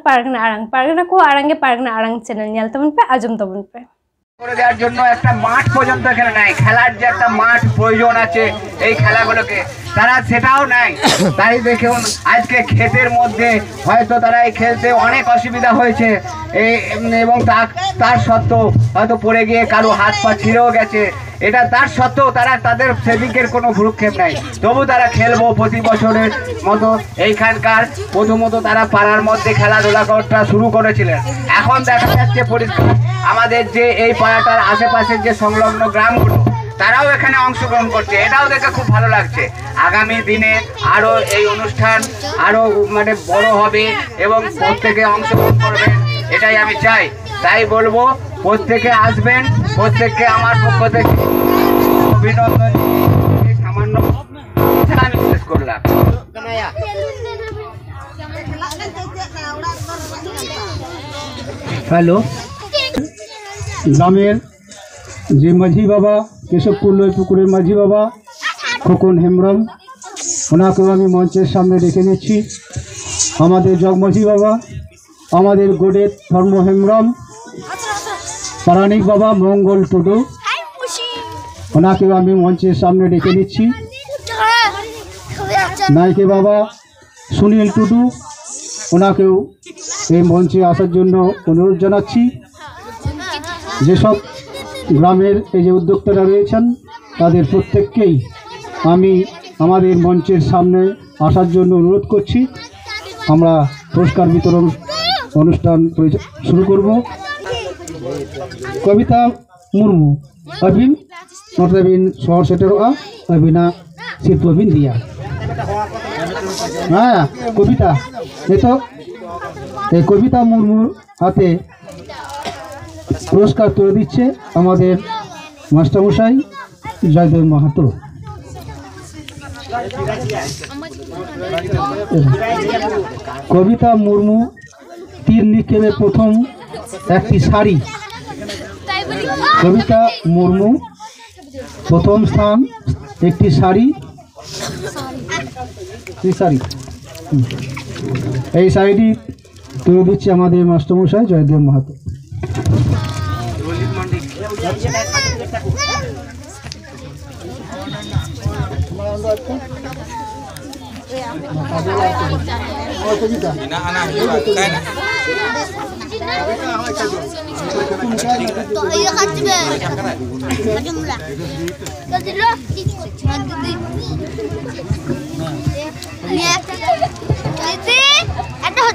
পারগানা কো আরাঙ্গে Pargana আরাং channel Niall তেমন pay আজম তেমন pay করে দেওয়ার জন্য একটা মাঠ পর্যন্ত এখানে নাই, খেলার যে একটা মাঠ প্রয়োজন আছে এই খেলাগুলোকে তারা সেটাও নাই। তাই দেখুন আজকে ক্ষেতের মধ্যে হয়তো তারা এই খেলতে অনেক অসুবিধা হয়েছে এবং তার সত্ত্বেও হয়তো পড়ে গিয়ে কারো হাত পা ছিঁড়েও গেছে, এটা তার সত্ত্বেও তারা তাদের সেভিংয়ের কোনো ভ্রুক্ষেপ নাই, তবু তারা খেলবো প্রতি বছরের মতো। এইখানকার প্রথমত তারা পাড়ার মধ্যে খেলাধুলা করা শুরু করেছিলেন। এখন দেখা যাচ্ছে পরিষ্কার আমাদের যে এই পাড়াটার আশেপাশের যে সংলগ্ন গ্রামগুলো তারাও এখানে অংশগ্রহণ করছে, এটাও দেখে খুব ভালো লাগছে। আগামী দিনে আরও এই অনুষ্ঠান আরও মানে বড় হবে এবং প্রত্যেকে অংশগ্রহণ করবেন, এটাই আমি চাই। তাই বলবো প্রত্যেকে আসবেন, প্রত্যেককে আমার পক্ষ থেকে অভিনন্দন। সামান্য আমি শেষ করলাম। হ্যালো, গ্রামের যে মাঝি বাবা, কেশবপুর লইপুকুরের মাঝি বাবা খোকন হেমব্রম, ওনাকেও আমি মঞ্চের সামনে ডেকে নিচ্ছি। আমাদের জগমাঝি বাবা, আমাদের গোডের ধর্ম হেমব্রম, পারানিক বাবা মঙ্গল টুডু, ওনাকেও আমি মঞ্চের সামনে ডেকে নিচ্ছি। নাইকে বাবা সুনীল টুডু, ওনাকেও এই মঞ্চে আসার জন্য অনুরোধ জানাচ্ছি। যেসব গ্রামের এই যে উদ্যোক্তারা রয়েছেন তাদের প্রত্যেককেই আমি আমাদের মঞ্চের সামনে আসার জন্য অনুরোধ করছি। আমরা পুরস্কার বিতরণ অনুষ্ঠান শুরু করব। কবিতা মুর্মু अभिन नटरबिन शहर सेटर अभिना शिल्पबिन दिया। हाँ कविता ये तो कविता मुर्मुर हाथे पुरस्कार तुले दिच्छे आमादेर मास्टारमशाई जयदेव माहातो। कविता मुर्मू तीर निक्षेपे प्रथम एकटी शाड़ी। कविता मुर्मू प्रथम स्थान एकटी शाड़ी এই শাড়িটি তুলে দিচ্ছে আমাদের মাস্টারমশাই জয়দেব মাহাতো।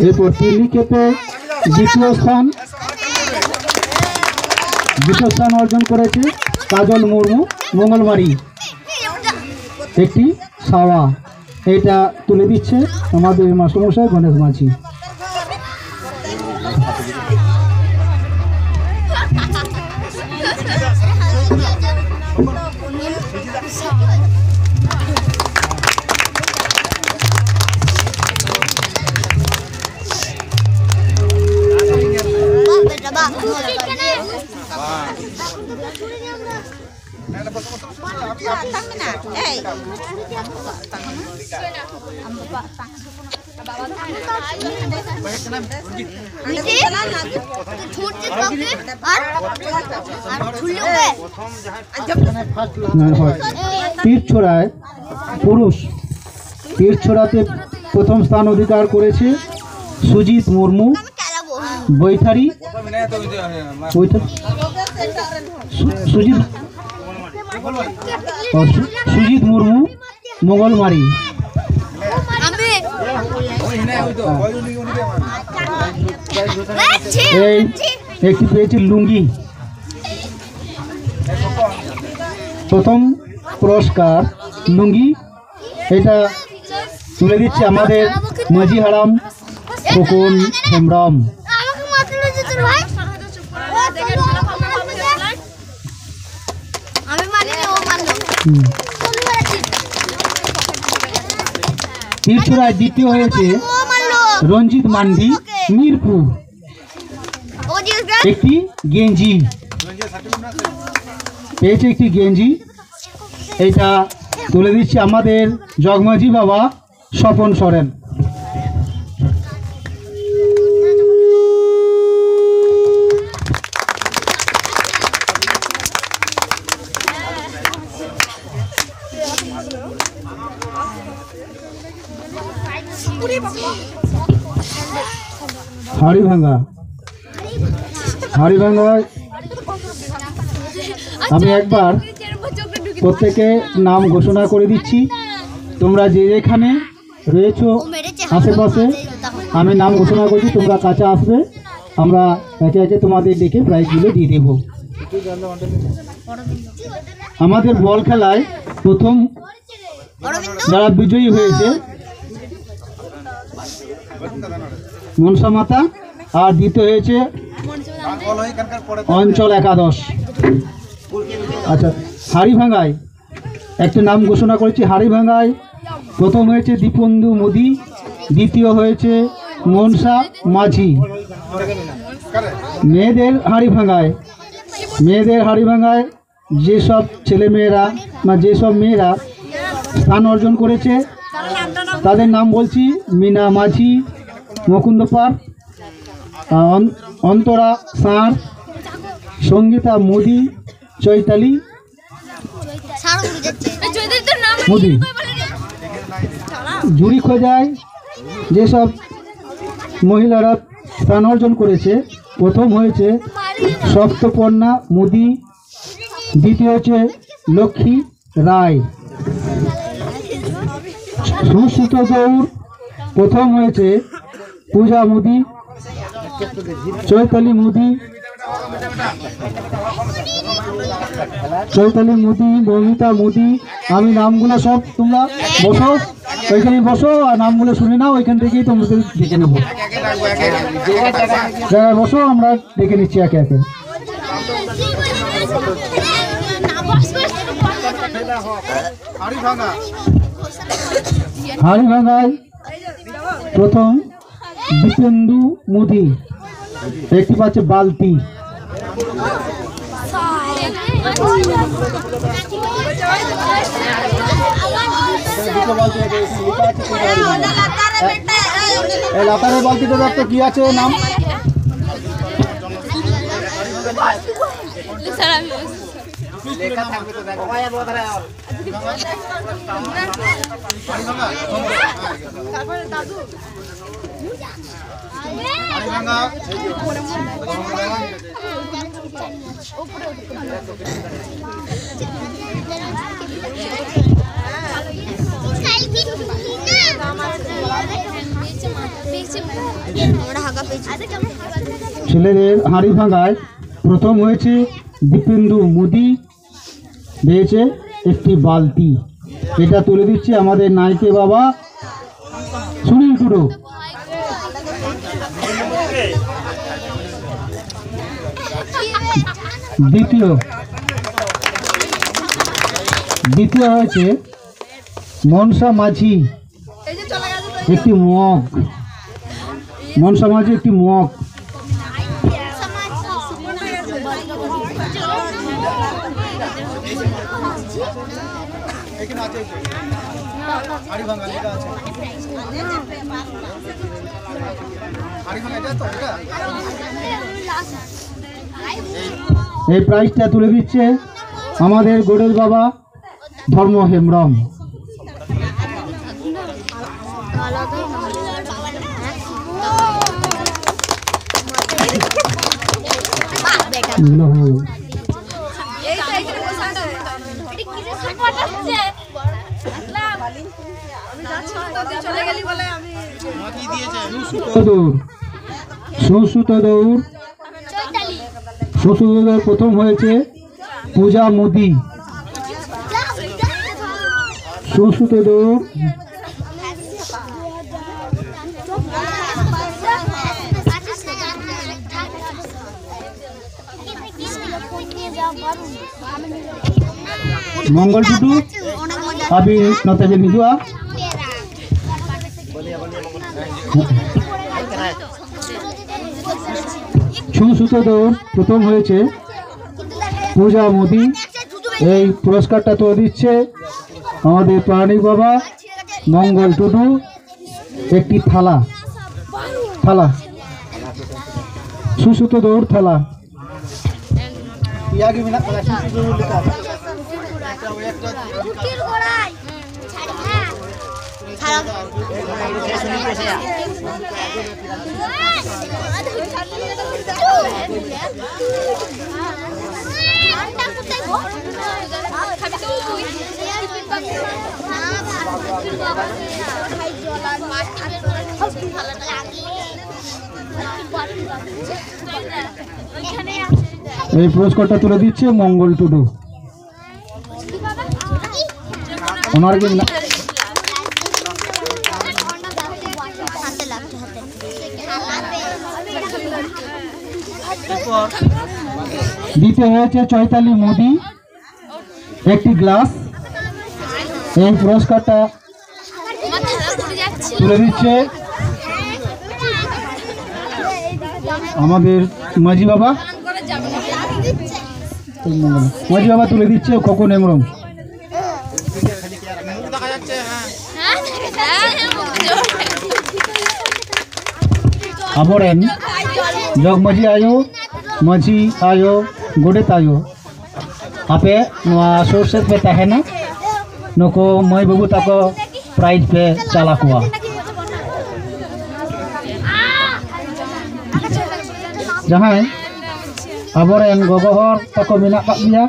এরপর তিলিকেতে দ্বিতীয় স্থান অর্জন করেছে কাজল মুর্মু মঙ্গলবাড়ি একটি সাওয়া। এটা তুলে দিচ্ছে আমাদের মাস্টারমশাই গণেশ মাঝি। तीरछोड़ाয় पुरुष तीरछोड़ाते प्रथम स्थान अधिकार करेছে सुजित मुर्मू बैथारी सुजित मुर्मू मोगलमारी। একটি পেয়েছে লুঙ্গি। প্রথম পুরস্কার লুঙ্গি, এটা তুলে দিচ্ছে আমাদের মাঝি হারাম খোকন হেমব্রম। तीरछोड़ाয় দ্বিতীয় হয়েছে রঞ্জিত মান্ডি মিরপুর, একটি গেঞ্জি পেয়েছে, একটি গেঞ্জি। এটা তুলে দিচ্ছে আমাদের জগমাঝি বাবা স্বপন সরেন। হাড়িভাঙ্গা। হাড়িভাঙ্গায় আমি একবার প্রত্যেকে নাম ঘোষণা করে দিচ্ছি। তোমরা যে যেখানে রয়েছো আশেপাশে আমি নাম ঘোষণা করছি, তোমরা কাছে আসবে, আমরা একে একে তোমাদের ডেকে প্রাইজগুলো দিয়ে দেব। আমাদের বল খেলায় প্রথম যারা বিজয়ী হয়েছে মনসা মাতা, আর দ্বিতীয় হয়েছে অঞ্চল একাদশ। আচ্ছা, হাড়িভাঙ্গায় একটা নাম ঘোষণা করেছি। হাড়িভাঙ্গায় প্রথম হয়েছে দীপন্দু মোদি, দ্বিতীয় হয়েছে মনসা মাঝি। মেয়েদের হাড়িভাঙ্গায় যেসব ছেলেমেয়েরা বা যেসব মেয়েরা স্থান অর্জন করেছে তাদের নাম বলছি: মিনা মাঝি, মুকুন্দ পার, অন্তরা সাঁড়, সঙ্গীতা মোদি, চৈতালি মোদি। ঝুড়ি খোঁজায় যেসব মহিলারা স্থান অর্জন করেছে, প্রথম হয়েছে সপ্তপর্ণা মোদি, দ্বিতীয় হচ্ছে লক্ষ্মী রায়। সুশ্রুত দৌড় প্রথম হয়েছে পূজা মোদি, চৈতালি মোদি, মমিতা মোদি। আমি নামগুলো সব, তোমরা বসো, ওইখানে বসো আর নামগুলো শুনে নাও, ওইখান থেকেই তোমাদের দেখে নেবো। জায়গায় বসো, আমরা দেখে নিচ্ছি একে একে। হাড়িভাঙ্গায় প্রথম দীপেন্দু মোদি, একটি পাচ্ছে বালতি। লাতারের বালতিতে দেখতে কি আছে নাম? ছেলেদের হাড়িভাঙ্গায় প্রথম হয়েছে দীপেন্দু মোদি, পেয়েছে একটি বালতি। এটা তুলে দিচ্ছি আমাদের নাইকে বাবা সুনীল টুডু। দ্বিতীয় হয়েছে মনসা মাঝি, একটি মগ। মনসা মাঝি একটি মগ। এই প্রাইজটা তুলে দিচ্ছে আমাদের গোড়ের বাবা ধর্ম হেমব্রম। সুশ্রুত দৌড় প্রথম হয়েছে পূজা মোদি। সুশ্রুত দৌড় মঙ্গল টুটু अभी नताजे निजुआ ছুঁসুতো দৌড় প্রথম হয়েছে পূজা মোদি। এই পুরস্কারটা তো দিচ্ছে আমাদের প্রাণী বাবা মঙ্গল টুডু। একটি থালা ছুঁসুতো দৌড় থালা। এই পুরস্কারটা তুলে দিচ্ছে মঙ্গল টুডু। ওনার কি দিতে হয়েছে চৈতালি মোদি একটি গ্লাস। এই পুরস্কারটা তুলে দিচ্ছে আমাদের মাঝি বাবা। মাঝি বাবা তুলে দিচ্ছে Khokon Hembram. aboren jog maji ayo maji ayo godet ayo ape noa sources pe tahena noko mai babu tako prize pe chala kuwa jahan aboren gogohor tako minak kak dia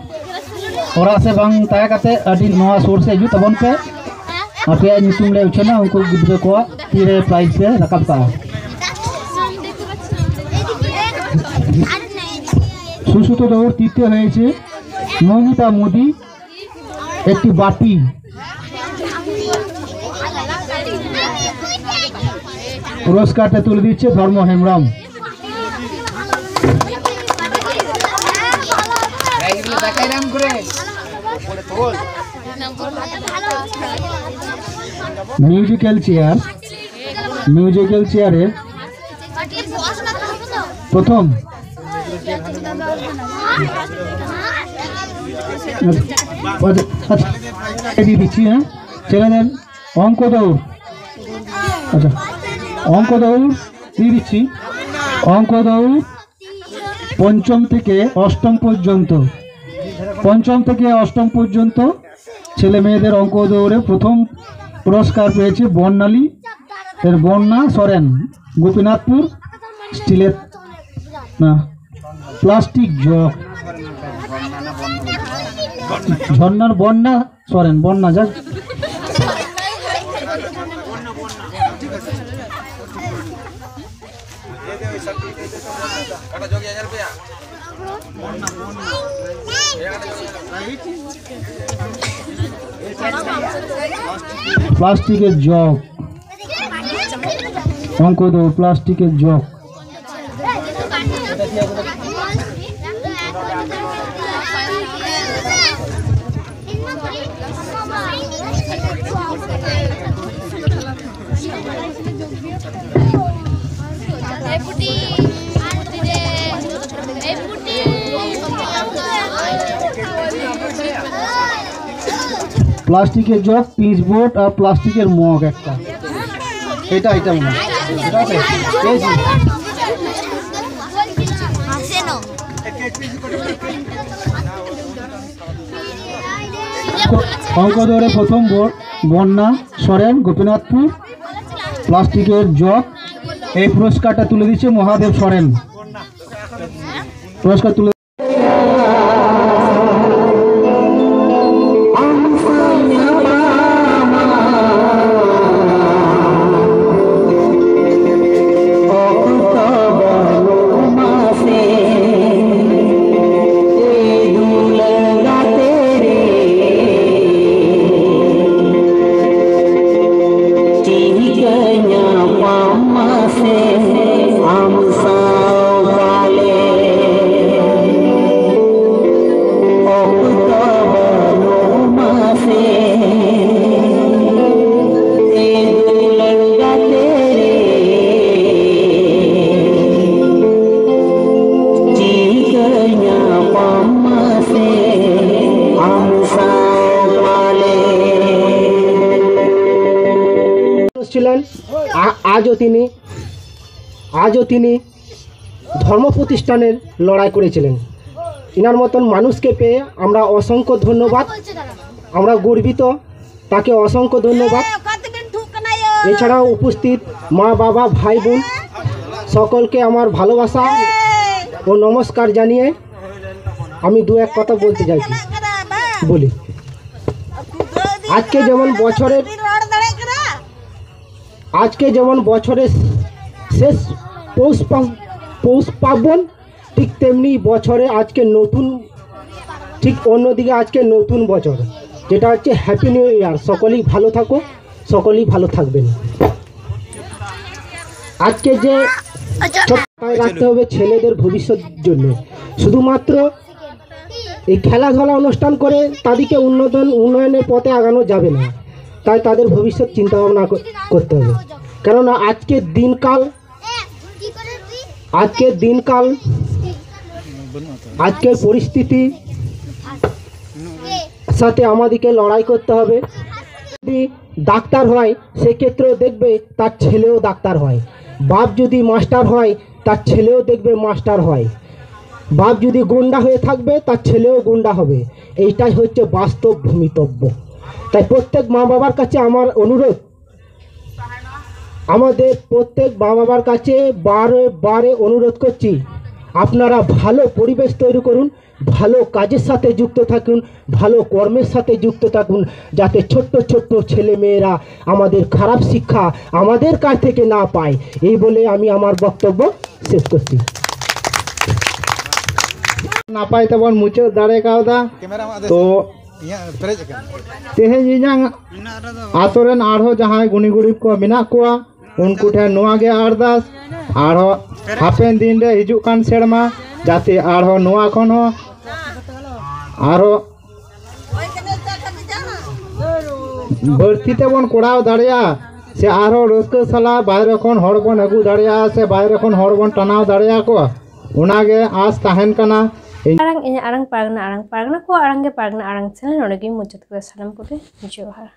ora se bang taya kate adi noa source ju tabon pe ape nyutum le uchana unko gidre ko tire prize pe rakap ka সুসুত দৌড় তৃতীয় হয়েছে মৌমিতা মোদি একটি বাটি। পুরস্কারটা তুলে দিচ্ছে ধর্ম Hembram. Musical চেয়ারে প্রথম দিয়ে দিচ্ছি। হ্যাঁ ছেড়ে দেন। অঙ্ক দৌড়, আচ্ছা অঙ্ক দৌড় দিয়ে দিচ্ছি। অঙ্ক দৌড় পঞ্চম থেকে অষ্টম পর্যন্ত ছেলে মেয়েদের অঙ্ক দৌড়ে প্রথম পুরস্কার পেয়েছে বর্ণালী এর বন্যা সরেন, গোপীনাথপুর স্টিলের প্লাস্টিক জগ, ঝর্ণার বন্যা সরেন বন্যা যাক। প্লাস্টিকের জগ অঙ্ক দৌড় প্লাস্টিকের জগ। প্লাস্টিকের জগ, পিচ বোর্ড আর প্লাস্টিকের মগ একটা, এটা মনে হয় অঙ্ক দৌড়ে প্রথম বন্যা সরেন, গোপীনাথপুর প্লাস্টিকের জগ। এই পুরস্কারটা তুলে দিচ্ছে মহাদেব সরেন। পুরস্কার তুলে ছিলেন। আজও তিনি ধর্ম প্রতিষ্ঠানের লড়াই করেছিলেন। ইনার মতন মানুষকে পেয়ে আমরা অসংখ্য ধন্যবাদ, আমরা গর্বিত, তাকে অসংখ্য ধন্যবাদ। এছাড়াও উপস্থিত মা বাবা ভাই বোন সকলকে আমার ভালোবাসা ও নমস্কার জানিয়ে আমি দু এক কথা বলতে চাইছি বলি। আজকে যেমন বছরের শেষ পৌষ পার্বণ, ঠিক তেমনি বছরে আজকে নতুন, ঠিক অন্যদিকে আজকে নতুন বছর, যেটা হচ্ছে হ্যাপি নিউ ইয়ার। সকলেই ভালো থাকো, সকলেই ভালো থাকবেন। আজকে যে মাথায় রাখতে হবে ছেলেদের ভবিষ্যতের জন্য, শুধুমাত্র এই খেলাধুলা অনুষ্ঠান করে তাদেরকে উন্নয়নের পথে আগানো যাবে না। তাই তাদের ভবিষ্যৎ চিন্তা ভাবনা করতে হবে। কেননা আজকের দিনকাল আজকের পরিস্থিতি সাথে আমাদেরকে লড়াই করতে হবে। যদি ডাক্তার হয় সেক্ষেত্রেও দেখবে তার ছেলেও ডাক্তার হয়। বাপ যদি মাস্টার হয় তার ছেলেও দেখবে মাস্টার হয়। বাপ যদি গুন্ডা হয়ে থাকবে তার ছেলেও গুন্ডা হবে। এইটাই হচ্ছে বাস্তব ভূমিতব্য। তাই প্রত্যেক মা বাবার কাছে আমার অনুরোধ, আমাদের প্রত্যেক মা বাবার কাছে বারে অনুরোধ করছি, আপনারা ভালো পরিবেশ তৈরি করুন, ভালো কাজের সাথে যুক্ত থাকুন, ভালো কর্মের সাথে যুক্ত থাকুন, যাতে ছোট্ট ছোট্ট ছেলে মেয়েরা আমাদের খারাপ শিক্ষা আমাদের কাছ থেকে না পায়। এই বলে আমি আমার বক্তব্য শেষ করছি। नापाय तबन मुचाद दाड़े कावदा तो तेहेज इᱧᱟᱝ आतोरेन आरो जहां गुणी गुड़िब को मेना कोआ उनको ठे नोआ गे अरदास आरो हापेन दिन रे हिजुक कान सेरमा जाते आरो नोआ खन हो आरो बर्ती तेबन कोड़ाव दाड़िया से आरो रस्क साला बाहर खन हड़ बन अगू दाड़िया से बाहर खन हड़ बन टानाव दाड़िया को उनागे आस ताहेन कना arang ini arang pargana ko arang ge pargana arang channel nore gi mujud ko salam kote johar।